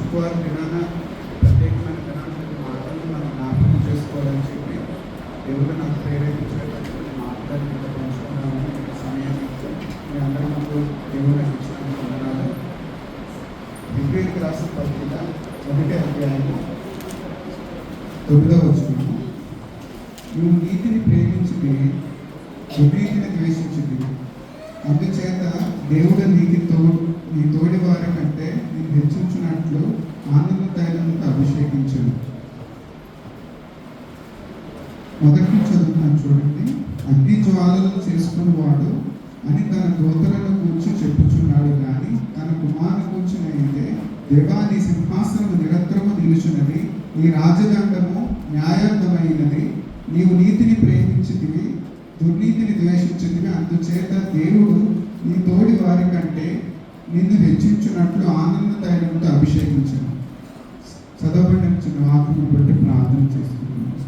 శుక్రవారం దినాన ప్రత్యేకమైన దినాన్ని మాటలను మనం జ్ఞాపకం చేసుకోవాలని చెప్పి దేవుడు నాకు ప్రేరేపించేటట్టు మాట్లాడి పంచుకున్నామని సమయాన్ని మీ అందరూ నాకు దేవుడు ఇచ్చిన వందనాలు. ఫిబ్రవరికి రాసిన పత్రిక 1వ అధ్యాయము 9వ వచనం, నువ్వు నీతిని ప్రేమించితే దుర్నీతిని ద్వేషించింది, అందుచేత దేవుడు నీ తోడి వారి కంటే నేను హెచ్చించినట్లు ఆనంద తైలముతో అభిషేకించను. మొదటి చదువుతున్నాను చూడండి. అగ్ని జ్వాలలు చేసుకుని వాడు అని తన దూతలను కూర్చు చెప్పుచున్నాడు కానీ తన కుమారుని కూర్చునైతే, దేవా నీ సింహాసనము నిరంతరము నిలుచున్నది, నీ రాజదండము న్యాయయుతమైనది, నీవు నీతిని ప్రేమించితివి దుర్నీతిని ద్వేషించితివి, అందుచేత దేవుడు నీ తోడి వారి కంటే నిన్ను హెచ్చించినట్లు ఆనంద తైలంతో అభిషేకించను. చదవబడిన వాక్యం బట్టి ప్రార్థన చేసుకుంటున్నాను.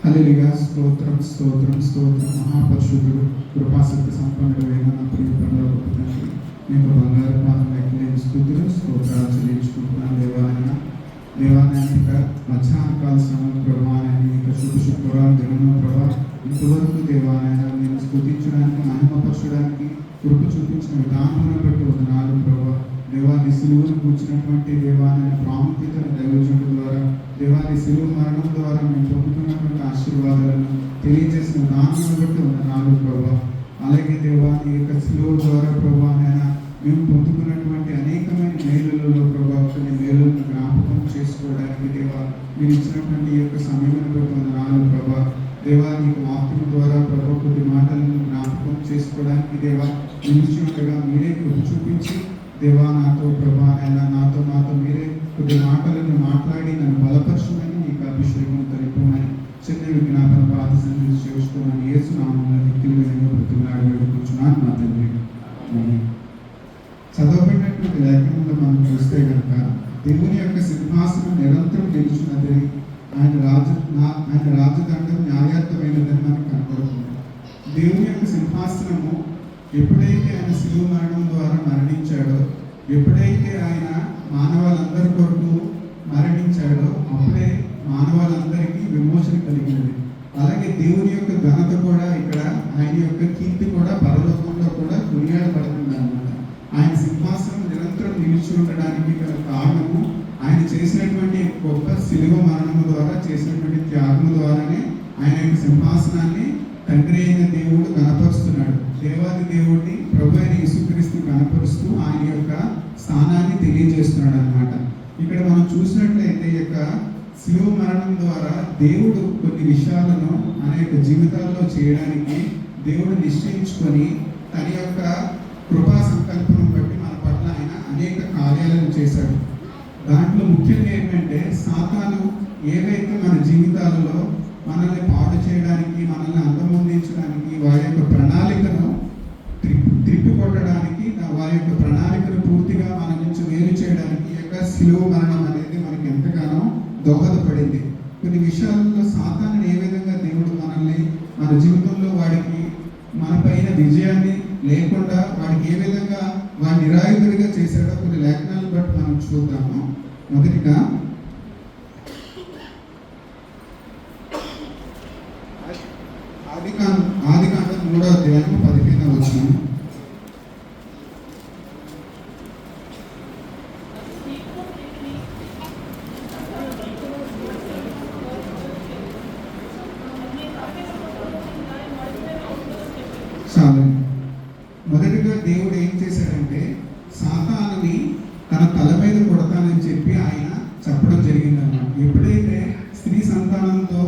హల్లెలూయా. స్తోత్రం స్తోత్రం స్తోత్రం. మహాపరిశుద్ధుడు కృపాసక్తి సంపన్నుడైన నా ప్రియ పరలోకపు తండ్రి, మీకు బంగారు పాదం లెక్కలేని స్తుతులు స్తోత్రాలు చెల్లించుకుంటున్నాను. దేవాలయానికి మధ్యాహ్నకాల సమయం ప్రభావాన్ని శుక్రవారం దినము ప్రభా ఇంతవరకు దేవాలయాన్ని నేను స్తుతించడానికి మహిమపరచడానికి కృప చూపించిన విధానాన్ని బట్టి వందనాలు ప్రభా. దేవాన్ని సిలువను కూర్చున్నటువంటి దేవాలయ ప్రాముఖ్యతను దైవజనుల ద్వారా, దేవాన్ని సిలువ మరణం ద్వారా మేము పొందుతున్నటువంటి ఆశీర్వాదాలను తెలియజేసిన విధానాన్ని బట్టి వందనాలు ప్రభా. అలాగే దేవాన్ని యొక్క సిలువ ద్వారా ప్రభా మేము పొందుకున్నటువంటి అనేకమైన మేలులలో ప్రభావ కొన్ని మేలులను జ్ఞాపకం చేసుకోవడానికి దేవా మీరు ఇచ్చినటువంటి ఈ యొక్క సమయాన్ని బట్టి వందనాలు ప్రభా. దేవా నీకు వాక్యం ద్వారా ప్రభా కొద్ది మాటలను జ్ఞాపకం చేసుకోవడానికి దేవా నిలిచినట్టుగా మీరే కృప చూపించి దేవా నాతో ప్రభా నాతో మీరే కొద్ది మాటలను మాట్లాడి నన్ను బలపరచమని నీకు అభిషేకం తెలిపమని చిన్న విజ్ఞాపన బాధ సన్నిధి చేసుకోమని యేసు నామములో నిత్యులుగా బ్రతుకులాడి వేడుకుంటున్నాను నా తండ్రి. చదవబడినటువంటి లేఖనంలో మనం చూస్తే కనుక దేవుని యొక్క సింహాసనం నిరంతరం నిలుచున్నది, ఆయన రాజదండం న్యాయయుతమైనదని మనకు కనబడుతుంది. దేవుని యొక్క సింహాసనము ఎప్పుడైతే ఆయన శిలువ మరణం ద్వారా మరణించాడో, ఎప్పుడైతే ఆయన మానవాళ్ళందరి కొరకు మరణించాడో అప్పుడే మానవాళ్ళందరికీ విమోచన కలిగినది. అలాగే దేవుని యొక్క ఘనత కూడా ఇక్కడ, ఆయన యొక్క కీర్తి కూడా పరలోకంలో కూడా కొనియాడబడుతుంది అన్నమాట. ఆయన సింహాసనం నిరంతరం నిలిచి ఉండడానికి గల కారణము ఆయన చేసినటువంటి గొప్ప శిలువ మరణము ద్వారా చేసినటువంటి త్యాగము ద్వారానే ఆయన యొక్క సింహాసనాన్ని తండ్రి అయిన దేవుడు కనపరుస్తున్నాడు. దేవాది దేవుడిని ప్రభు అయిన యేసుక్రీస్తు కనపరుస్తూ ఆయన యొక్క స్థానాన్ని తెలియజేస్తున్నాడు అన్నమాట. ఇక్కడ మనం చూసినట్లయితే ఈ యొక్క శిలువ మరణం ద్వారా దేవుడు కొన్ని విషయాలను అనేక జీవితాల్లో చేయడానికి దేవుడు నిశ్చయించుకొని తన యొక్క కృపా సంకల్పం బట్టి మన పట్ల ఆయన అనేక కార్యాలను చేశాడు. దాంట్లో ముఖ్యంగా ఏంటంటే సాతాను ఏవైతే మన జీవితాలలో మనల్ని పాడు చేయడానికి, మనల్ని అంతమొందించడానికి, వారి యొక్క ప్రణాళికను త్రిప్పికొట్టడానికి, వారి యొక్క ప్రణాళికను పూర్తిగా మన నుంచి వేరు చేయడానికి ఈ యొక్క శిలువ మరణం అనేది మనకి ఎంతగానో దోహదపడింది. కొన్ని విషయాలలో సాతాను ఏ విధంగా దేవుడు మనల్ని మన జీవితంలో వాడికి మన పైన విజయాన్ని లేకుండా వాడికి ఏ విధంగా వాడిని నిరాయుధుడిగా చేశాడో కొన్ని లేఖనాలను బట్టి మనం చూద్దాము. మొదటిగా ఆదికాండం 3వ అధ్యాయం 15వ వచనం. మొదటిగా దేవుడు ఏం చేశాడంటే సాతానుని తన తల మీద కొడతానని చెప్పి ఆయన చెప్పడం జరిగిందన్నమాట. ఎప్పుడైతే స్త్రీ సంతానంతో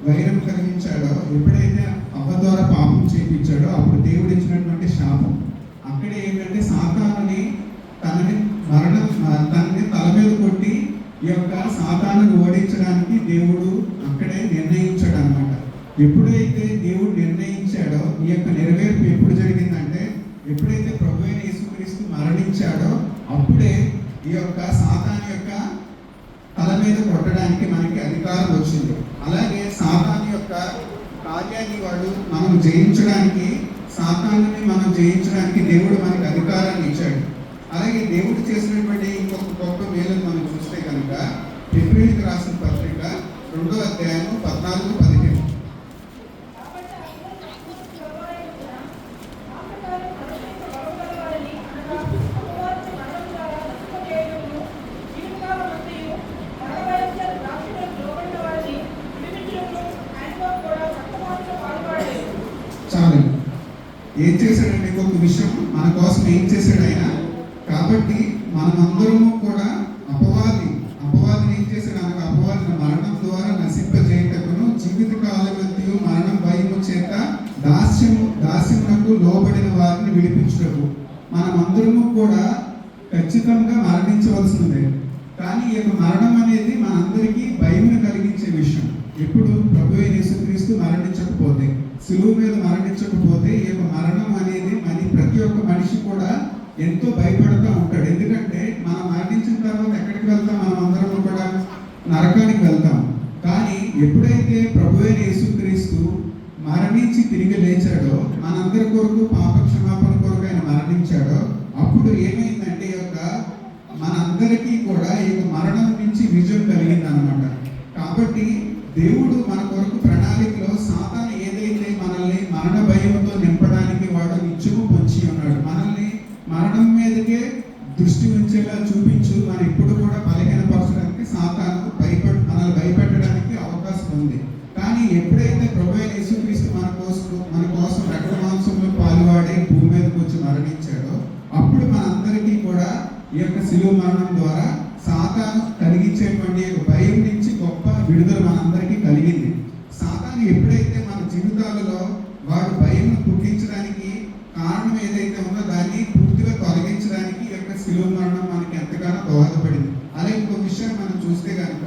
వైరం కలిగించాడో, ఎప్పుడైతే అవ్వ ద్వారా పాపం చేయించాడో అప్పుడు దేవుడు ఇచ్చినటువంటి శాపం. అక్కడే ఏంటంటే సాతానుని తనని తల మీద కొట్టి ఈ యొక్క సాతానుని ఓడించడానికి దేవుడు అక్కడే నిర్ణయించాడు అన్నమాట. ఎప్పుడైతే దేవుడు నిర్ణయించాడో ఈ యొక్క నెరవేర్పు ఎప్పుడు జరిగిందంటే ఎప్పుడైతే ప్రభు అయిన యేసుక్రీస్తు మరణించాడో అప్పుడే ఈ యొక్క సాతాను యొక్క తల మీద కొట్టడానికి మనకి అధికారం వచ్చింది. అలాగే సాతాను యొక్క కార్యాన్ని మనం జయించడానికి దేవుడు మనకి అధికారాన్ని ఇచ్చాడు. అలాగే దేవుడు చేసినటువంటి ఇంకొక గొప్ప మేలను మనం చూస్తే హెబ్రీయులకు రాసిన పత్రిక 2వ అధ్యాయం 14-15. చాలు. ఏం చేశాడండి? ఇంకొక విషయం, మన కోసం ఏం చేశాడు ఆయన? కాబట్టి మనమందరము కూడా అపవాదిని ఏం చేశాడు అనగా, అపవాదిని మరణం ద్వారా నశింపజేయటకును జీవిత కాలమంతయు మరణం భయము చేత దాస్యమునకు లోబడిన వారిని విడిపించుటకు. మనమందరము కూడా ఖచ్చితంగా మరణించవలసిందే. కానీ ఈ యొక్క మరణం అనేది మనందరికీ భయమును కలిగించే విషయం. ఎప్పుడు ప్రభువైన యేసుక్రీస్తు మరణించకపోతే, సిలువ మీద మరణించకపోతే, ఈ యొక్క మరణం అనేది ప్రతి ఒక్క మనిషి కూడా ఎంతో భయపడుతూ ఉంటాడు. ఎందుకంటే మనం మరణించిన తర్వాత ఎక్కడికి వెళ్తాం? మనం అందరం కూడా నరకానికి వెళ్తాం. కానీ ఎప్పుడైతే ప్రభువైన యేసుక్రీస్తు మరణించి తిరిగి లేచాడో, మనందరి కొరకు పాప క్షమాపణ కొరకు ఆయన మరణించాడో, అప్పుడు ఏమైందంటే మనందరికీ కూడా ఈ మరణం నుంచి విజయం కలిగింది అనమాట. కాబట్టి దేవుడు మన కొరకు ప్రణాళికలో సాతాను ఏదైతే మనల్ని మరణ భయంతో నింపడానికి వాడు నిత్యము పొంచి ఉన్నాడు, మనల్ని మరణం మీదకే దృష్టి ఉంచేలా చూపించు మనం ఇప్పుడు కూడా బలహీనపరచడానికి సాతాను మనల్ని భయపెట్టడానికి అవకాశం ఉంది. కానీ ఎప్పుడైతే ప్రభువైన యేసుక్రీస్తు మన కోసం రక్త మాంసంలో పాలువాడే భూమి మీదకి వచ్చి మరణించాడో, అప్పుడు మనందరికీ కూడా ఈ యొక్క శిలువ మరణం ద్వారా సాతాను కలిగించేటువంటి భయం నుంచి గొప్ప విడుదల మనందరికీ కలిగింది. సాతాను ఎప్పుడైతే మన జీవితాలలో వాడు భయం పుట్టించడానికి కారణం ఏదైతే ఉందో దాన్ని పూర్తిగా తొలగించడానికి ఈ యొక్క శిలువ మరణం మనకి ఎంతగానో దోహదపడింది. అలాగే ఇంకో విషయం మనం చూస్తే కనుక,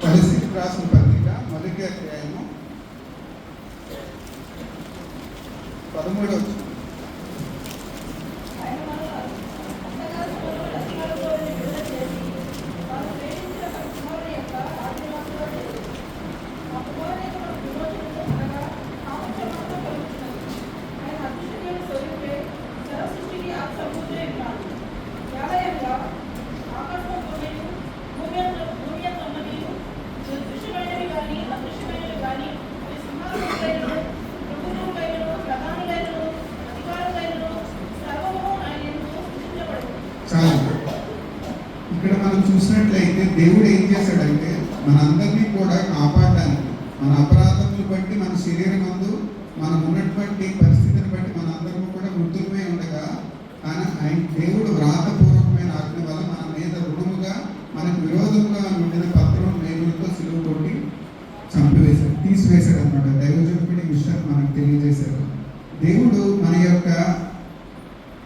కొలస్సీయులకు రాసిన పత్రిక 1వ అధ్యాయము 13వ వచనం. ఇక్కడ మనం చూసినట్లయితే దేవుడు ఏం చేశాడంటే మనందరినీ కూడా కాపాడడానికి, మన అపరాధములు బట్టి మన శరీరం ముందు మనం ఉన్నటువంటి పరిస్థితిని బట్టి మనందరము కూడా మృతులమై ఉండగా, ఆయన దేవుడు వ్రాతపూర్వకమైన ఆజ్ఞ వల్ల మన మీద రుణముగా మనకు విరోధంగా ఉండిన పత్రం మేలులతో సిలువ కొట్టి తీసివేశాడు అనమాట. దైవజనుడి విషయాన్ని మనకు తెలియజేశారు. దేవుడు మన యొక్క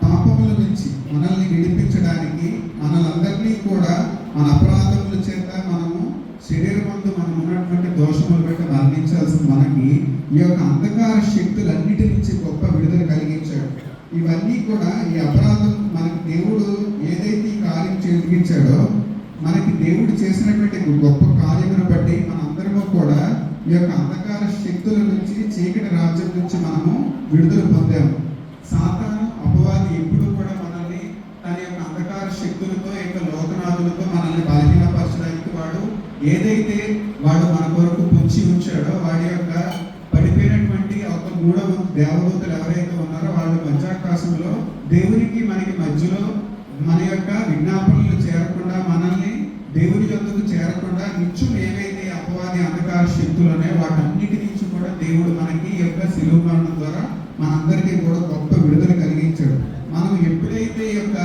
పాపముల నుంచి మనల్ని విడిపించడానికి, మనలందరినీ కూడా మన అపరాధముల చేత మనము శరీరమందు మనం ఉన్నటువంటి దోషములు బట్టి మరణించాల్సిన మనకి ఈ యొక్క అంధకార శక్తులన్నిటి నుంచి గొప్ప విడుదల కలిగించాడు. ఇవన్నీ కూడా ఈ అపరాధం మనకి దేవుడు ఏదైతే ఈ కార్యం జరిగించాడో, మనకి దేవుడు చేసినటువంటి గొప్ప కార్యమును బట్టి మనందరము కూడా ఈ యొక్క అంధకార శక్తుల నుంచి, చీకటి రాజ్యం నుంచి మనము విడుదల పొందాము. సాతాను అపవాది ఎప్పుడు కూడా మనల్ని తన యొక్క అంధకార శక్తులతో, యొక్క లోకనాథులతో మనల్ని బలహీనపరచడానికి ఏదైతే వాడు మన కొరకు పుంచి ఉంచాడో, వాడి యొక్క పడిపోయినటువంటి ఒక 3వ దేవదూతలు ఎవరైతే ఉన్నారో వాళ్ళు మధ్యాకాశంలో దేవునికి మనకి మధ్యలో మన యొక్క విజ్ఞాపనలు చేరకుండా, మనల్ని దేవుని యొద్దకు చేరకుండా నిత్యం ఏవైతే అపవాది అంధకార శక్తులు ఉన్నాయో వాటన్నిటి నుంచి కూడా దేవుడు మనకి ఈ యొక్క శిలువ మరణం ద్వారా మనందరికీ కూడా గొప్ప విడుదల కలిగించాడు. మనం ఎప్పుడైతే ఈ యొక్క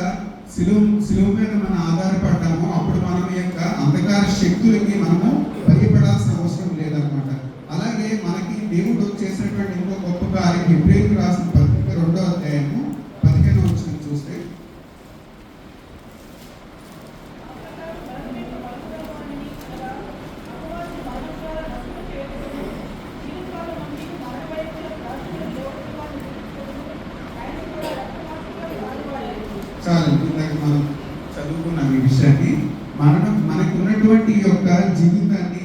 శిలువ మీద మనం ఆధారపడ్డామో అప్పుడు మనం ఈ యొక్క అంధకార శక్తులకి మనము భయపడాల్సిన అవసరం లేదనమాట. అలాగే మనకి దేవుడు చేసినటువంటి ఇంకో గొప్ప కార్యం హెబ్రీయులకు రాసిన పత్రిక 2వ అధ్యాయము 15వ వచనం చూస్తే, చాలా ఇందాక మనం చదువుకున్నాం ఈ విషయాన్ని. మనకు ఉన్నటువంటి ఈ యొక్క జీవితాన్ని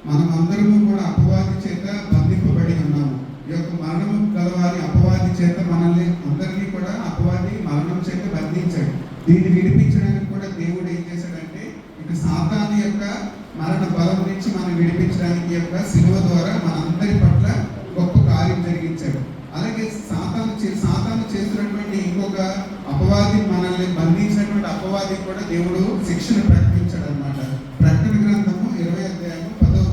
మనం అందరము కూడా అపవాది చేత బంధింపబడి ఉన్నాము. ఈ యొక్క మరణము గలవారి అపవాది చేత మనల్ని అందరినీ కూడా దీన్ని విడిపించడానికి కూడా దేవుడు ఏం చేశాడంటే ఇక సాతాను యొక్క మరణ బలం నుంచి మనం విడిపించడానికి యొక్క శిలువ ద్వారా మనందరి పట్ల గొప్ప కార్యం జరిగించాడు. అలాగే సాతాను చేస్తున్నటువంటి ఇంకొక అపవాది, మనల్ని బంధించినటువంటి అపవాది కూడా దేవుడు శిక్షను ప్రకటించాడు అనమాట. ప్రకటన గ్రంథము 20 అధ్యాయము 10వ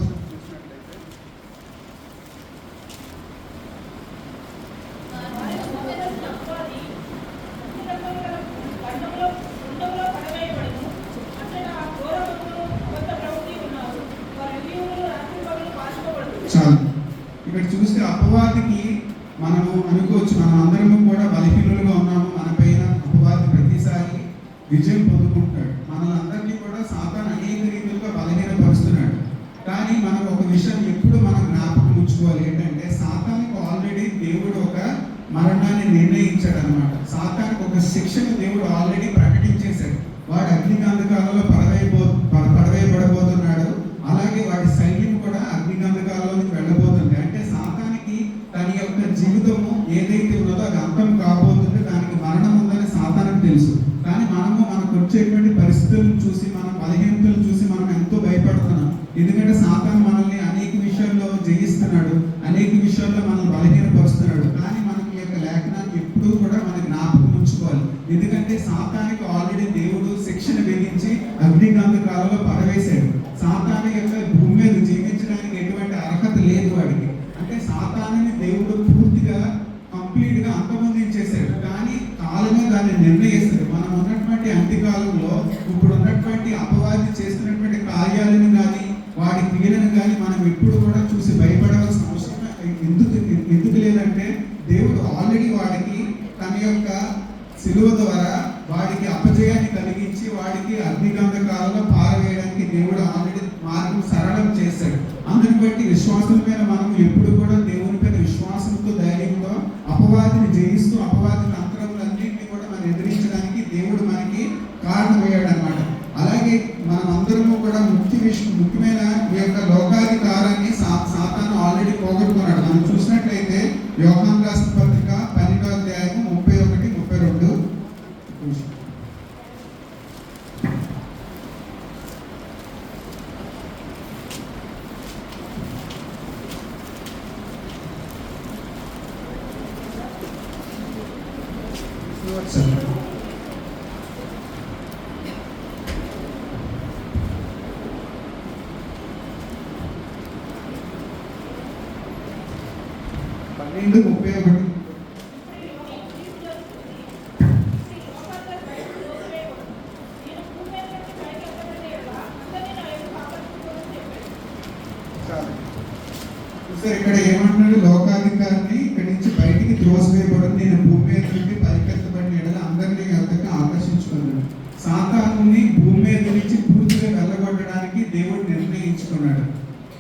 చాలు. ఇక్కడ చూస్తే అపవాదికి మనము అనుకోవచ్చు, మనం అందరము కూడా బలహీనులుగా ఉన్నాము, మన పైన అపవాది ప్రతిసారి విజయం పొందుకుంటాడు. మనల్ని అందరినీ కూడా సాతాను అనేక రీతులుగా బలహీనపరుస్తున్నాడు. కానీ మనం ఒక విషయం ఎప్పుడు మనం జ్ఞాపకం ఉంచుకోవాలి, ఏంటంటే సాతానికి ఆల్రెడీ దేవుడు ఒక మరణాన్ని నిర్ణయించాడు అనమాట. సాతానికి ఒక శిక్షను దేవుడు ఆల్రెడీ ప్రకటించేశాడు. వాడు అగ్నిగంధకాలలో పడవేయబడబోతున్నాడు. అలాగే వాడి సైన్యం కూడా అగ్నిగంధకాలలోకి వెళ్ళబోతుంది. అంటే సాతానికి తన యొక్క జీవితము ఏదైతే ఉన్నదో అది అంతం కాబోతుంది, దానికి మరణం ఉందని సాతానికి తెలుసు. కానీ మనకు వచ్చేటువంటి పరిస్థితులను చూసి, మన బలహీనతలను చూసి మనం ఎంతో భయపడుతున్నాం. ఎందుకంటే సాతాను మనల్ని అనేక విషయాల్లో జయిస్తున్నాడు, అనేక విషయాల్లో మనల్ని బలహీనపరుస్తున్నాడు. కానీ మనం ఈ యొక్క లేఖనాన్ని ఎప్పుడూ కూడా మన జ్ఞాపకం ఉంచుకోవాలి. ఎందుకంటే సాతానికి ఆల్రెడీ దేవుడు శిక్షణ విధించి అగ్నిగంధకాలలో పడవేశాడు. సాతాను యొక్క భూమి మీద జీవించడానికి ఎటువంటి అర్హత లేదు వాడికి. అంటే సాతానుని దేవుడు పూర్తిగా కంప్లీట్గా అంతమొందించేశాడు. కానీ కాలమే దాన్ని నిర్ణయిస్తాడు. మనం ఉన్నటువంటి అంత్యకాలంలో ఇప్పుడు ఉన్నటువంటి అపవాది చేస్తున్నటువంటి కార్యాలను కానీ వాడి క్రియలను కానీ మనం ఎప్పుడు కూడా చూసి భయపడవలసిన అవసరం ఎందుకు లేదంటే దేవుడు ఆల్రెడీ వాడికి తన యొక్క శిలువ ద్వారా వాడికి అపజయాన్ని కలిగించి వాడికి అగ్నిగంధకాలలో పారవేయడానికి దేవుడు ఆల్రెడీ మార్గం సరళం చేశాడు. అందుని బట్టి విశ్వాసం మీద మనం ఎప్పుడు కూడా దేవుని పైన విశ్వాసంతో, ధైర్యంతో అపవాదిని జయిస్తూ అపవాదిని అంతరములన్నింటినీ కూడా మనం ఎదిరించడానికి దేవుడు మనకి కారణమయ్యాడు అనమాట. అలాగే మనం అందరము కూడా ముఖ్యమైన ఈ యొక్క లోకాధికారాన్ని సాతాను ఆల్రెడీ పోగొట్టుకున్నాడు. మనం చూసినట్లయితే యోహాను రాసిన పత్రిక 12వ అధ్యాయము 31, 32. ఇక్కడ ఏమంటున్నాడు, లోకాధికారిని ఇక్కడి నుంచి బయటికి త్రోసివేయబడి నేను భూమి మీద నుండి పరికెత్తబడిన ఎడల అందరినీ అంతగా ఆకర్షించుకున్నాడు. సాతానుని భూమి మీద నుంచి పూర్తిగా వెళ్ళగొట్టడానికి దేవుడు నిర్ణయించుకున్నాడు.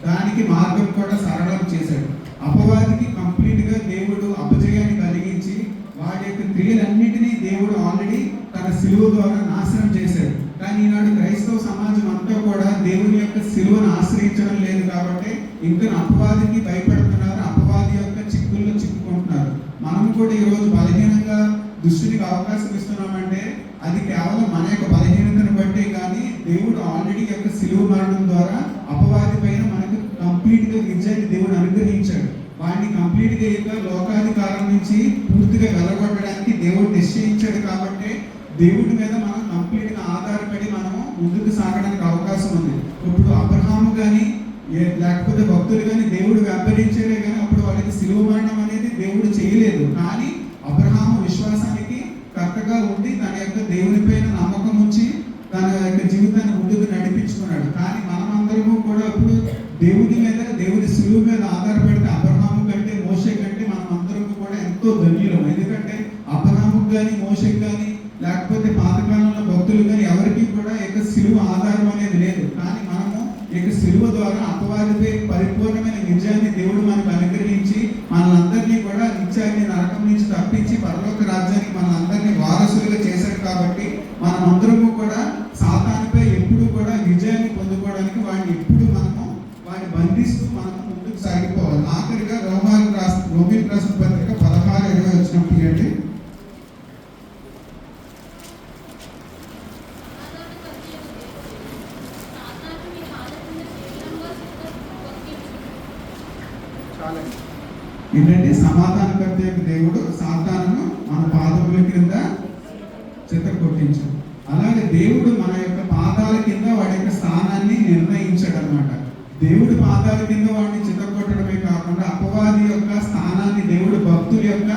దానికి మార్గం కూడా సరళం చేశాడు. అపవాదికి కంప్లీట్గా దేవుడు అపజయాన్ని కలిగించి వాడి యొక్క క్రియలన్నిటినీ దేవుడు ఆల్రెడీ తన శిలువ ద్వారా నాశనం చేశాడు. కానీ ఈనాడు క్రైస్తవ సమాజం అంతా కూడా దేవుని యొక్క శిలువను ఆశ్రయించడం లేదు. కాబట్టి ఇంకా అపవాదికి భయపడుతున్నారు, అపవాది యొక్క చిక్కుల్లో చిక్కుకుంటున్నారు. మనం కూడా ఈరోజు బలహీనంగా దుష్టునికి అవకాశం ఇస్తున్నామంటే అది కేవలం మన యొక్క బలహీనతను బట్టే. కానీ దేవుడు ఆల్రెడీ యొక్క శిలువ మరణం ద్వారా అపవాది పైన మనకు కంప్లీట్గా విజయాన్ని దేవుడు అనుగ్రహించాడు. వాడిని కంప్లీట్గా ఇక లోకాధికారం నుంచి పూర్తిగా వెళ్ళగొట్టడానికి దేవుడు నిశ్చయించాడు. కాబట్టి దేవుడి మీద మనం కంప్లీట్గా ఆధారపడి మనము ముందుకు సాగడానికి అవకాశం ఉంది. ఇప్పుడు అబ్రహాము కానీ లేకపోతే భక్తులు కానీ దేవుడు వెంబడించారే కానీ అప్పుడు వాళ్ళకి శిలువ మరణం అనేది దేవుడు చేయలేదు. కానీ అబ్రహాము విశ్వాసానికి కర్తగా ఉండి తన యొక్క దేవుని పైన నమ్మకం ఉంచి తన యొక్క జీవితాన్ని ముందుకు నడిపించుకున్నాడు. కానీ మనమందరము కూడా ఇప్పుడు దేవుని మీద, దేవుని శిలువ మీద ఆధారపడితే అబ్రహాము కంటే, మోషే కంటే మనం అందరము కూడా ఎంతో ధన్యులం. ఎందుకంటే అబ్రహాముకు కానీ, మోషేకి కానీ, లేకపోతే పాతకాలంలో భక్తులు కానీ ఎవరికి కూడా యొక్క శిలువ ఆధారం అనేది లేదు. కానీ మనము యొక్క శిలువ ద్వారా అపవాదిపై పరిపూర్ణమైన విజయాన్ని దేవుడు మనకు అనుగ్రహించి మనందరినీ కూడా నిత్యాన్ని నరకం నుంచి తప్పించి పరలోక రాజ్యానికి మనందరినీ వారసులుగా చేశాడు. కాబట్టి మనమందరము కూడా సాతానుపై ఎప్పుడు కూడా విజయాన్ని పొందుకోవడానికి వాడిని ఎప్పుడు మనము వాడిని బంధిస్తూ మనము ముందుకు సాగిపోవాలి. ఆఖరిగా రోమీయులకు రాసిన పత్రిక 16:20 వచ్చినప్పుడు ఏంటి, సమాధానకర్త యొక్క దేవుడు సాతానును మన పాదముల క్రింద చెత్త కొట్టించాడు. అలాగే దేవుడు మన యొక్క పాదాల కింద వాడి యొక్క స్థానాన్ని నిర్ణయించాడు అనమాట. దేవుడి పాదాల కింద వాడిని చితగొట్టడమే కాకుండా అపవాది యొక్క స్థానాన్ని దేవుడు భక్తుల యొక్క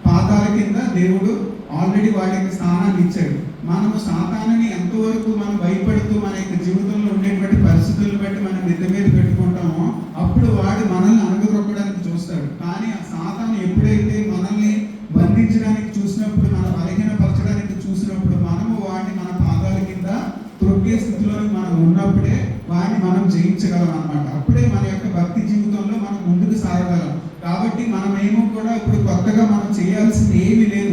పాదాల కింద దేవుడు ఆల్రెడీ వాడి యొక్క స్థానాన్ని ఇచ్చాడు. మనము సాతానుని ఎంతవరకు మనం భయపడుతూ మన యొక్క జీవితంలో ఉండేటువంటి పరిస్థితులను బట్టి మనం మిద్ద మీద పెట్టుకుంటామో అప్పుడు వాడు మనల్ని అణగదొక్కడానికి చూస్తాడు. కానీ ఆ సాతాను ఎప్పుడైతే మనల్ని బంధించడానికి చూసినప్పుడు, మన బలహీనపరచడానికి చూసినప్పుడు మనము వాడిని మన పాదాల కింద త్రొక్కే స్థితిలో మనం ఉన్నప్పుడే వాడిని మనం జయించగలం అన్నమాట. అప్పుడే మన యొక్క భక్తి జీవితంలో మనం ముందుకు సాగగలం. కాబట్టి మనం ఏమో కూడా ఇప్పుడు కొత్తగా మనం చేయాల్సింది ఏమీ లేదు.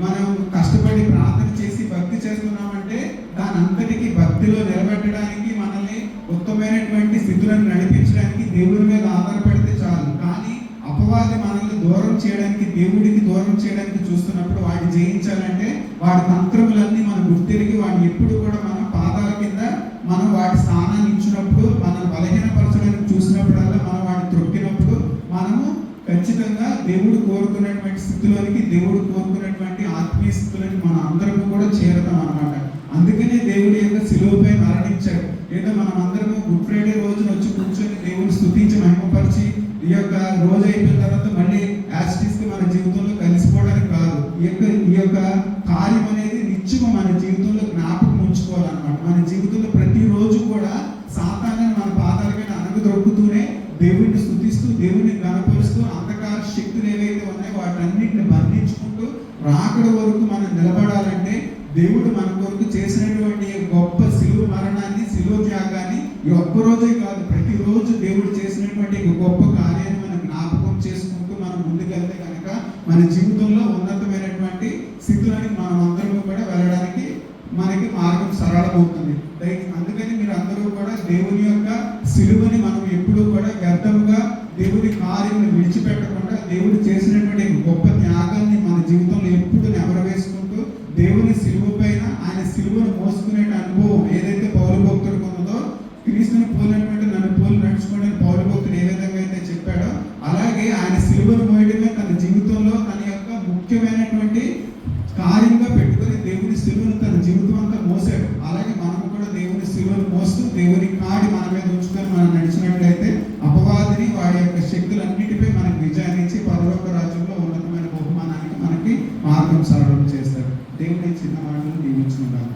మనం కష్టపడి ప్రార్థన చేసి భక్తి చేస్తున్నామంటే దాని అంతటికి భక్తిలో నిలబెట్టడానికి, మనల్ని ఉత్తమమైనటువంటి స్థితులను నడిపించడానికి దేవుడి మీద ఆధారపడితే చాలు. కానీ అపవాది మనల్ని దూరం చేయడానికి, దేవుడికి దూరం చేయడానికి చూస్తున్నప్పుడు వాడిని జయించాలంటే వాడి తంత్రములన్నీ మనం గుర్తిరిగి వాడిని ఎప్పుడు కూడా మనం పాదాల కింద మనం వాడి స్థానాన్ని ఇచ్చినప్పుడు, మనల్ని బలహీనపరచడానికి చూసినప్పుడల్లా మనం వాడిని త్రొక్కినప్పుడు మనము ఖచ్చితంగా దేవుడు కోరుకున్నటువంటి స్థితిలోనికి, దేవుడు కోరుకున్నటువంటి ఆత్మీయ స్థితిలోకి మనం అందరము కూడా చేరతాం అన్నమాట. అందుకనే దేవుడి యొక్క శిలువపై మరణించాడు. ఏదో మనం అందరము గుడ్ ఫ్రైడే రోజున వచ్చి కూర్చొని దేవుని స్తుతించి మహిమపరిచి ఈ యొక్క రోజు అయిపోయిన తర్వాత మళ్ళీ యాస్టిస్ మన జీవితంలో కలిసిపోవడానికి కాదు. ఈ యొక్క కార్యం అనేది నిత్యము మన జీవితంలో జ్ఞాపకం ఉంచుకోవాలన్నమాట. మన జీవితంలో ప్రతిరోజు కూడా సాతానుని మన పాదాలపైన అణగదొక్కుతూనే దేవుడిని స్తుతిస్తూ, దేవుడిని గణపరుస్తూ, అంధకార శక్తులు ఏవైతే ఉన్నాయో వాటన్నిటిని బంధించుకుంటూ రాకడ వరకు మనం నిలబడాలంటే దేవుడు మన కొరకు చేసినటువంటి గొప్ప శిలువ మరణాన్ని, శిలువ త్యాగాన్ని ఈ ఒక్కరోజే కాదు ప్రతిరోజు దేవుడు చేసినటువంటి గొప్ప కార్యాన్ని మనం జ్ఞాపకం చేసుకుంటూ మనం ముందుకెళ్తే కనుక మన జీవితంలో ఉన్నతమైనటువంటి స్థితులని మనం అందరూ కూడా వెళ్ళడానికి మనకి మార్గం సరళమవుతుంది. అందుకని మీరు అందరూ కూడా దేవుని యొక్క శిలువని మనం ఎప్పుడూ కూడా వ్యర్థముగా దేవుడి కార్యం విడిచిపెట్టకుండా దేవుడు చేసినటువంటి గొప్ప త్యాగాన్ని మన జీవితంలో ఎప్పుడు నెమరవేసుకుంటూ దేవుని శిలువ పైన ఆయన శిలువను మోసుకునే అనుభవం ఏదైతే పౌలు భక్తుడికి ఉన్నదో, క్రీస్తుని పోలినటువంటి నన్ను పోలి నడుచుకోవడానికి పౌలు భక్తుడు ఏ విధంగా అయితే చెప్పాడో అలాగే ఆయన శిలువను మోయడమే తన జీవితంలో తన యొక్క ముఖ్యమైనటువంటి కార్యంగా పెట్టుకొని దేవుని శిలువను తన జీవితం అంతా మోసాడు. అలాగే మనం కూడా దేవుని శిలువను మోస్తూ దేవుని కాడి మన మీద ఉంచుకొని మనం నడిచినట్లయితే అపవాదిని వాడి యొక్క శక్తులన్నిటిపై మనకు విజయాన్నిచ్చి పరలోక రాజ్యంలో ఉన్నతమైన బహుమానానికి మనకి మార్గం సరళం చేస్తాడు. దేవుని చిన్న మాటలు దీవించుకుంటాను.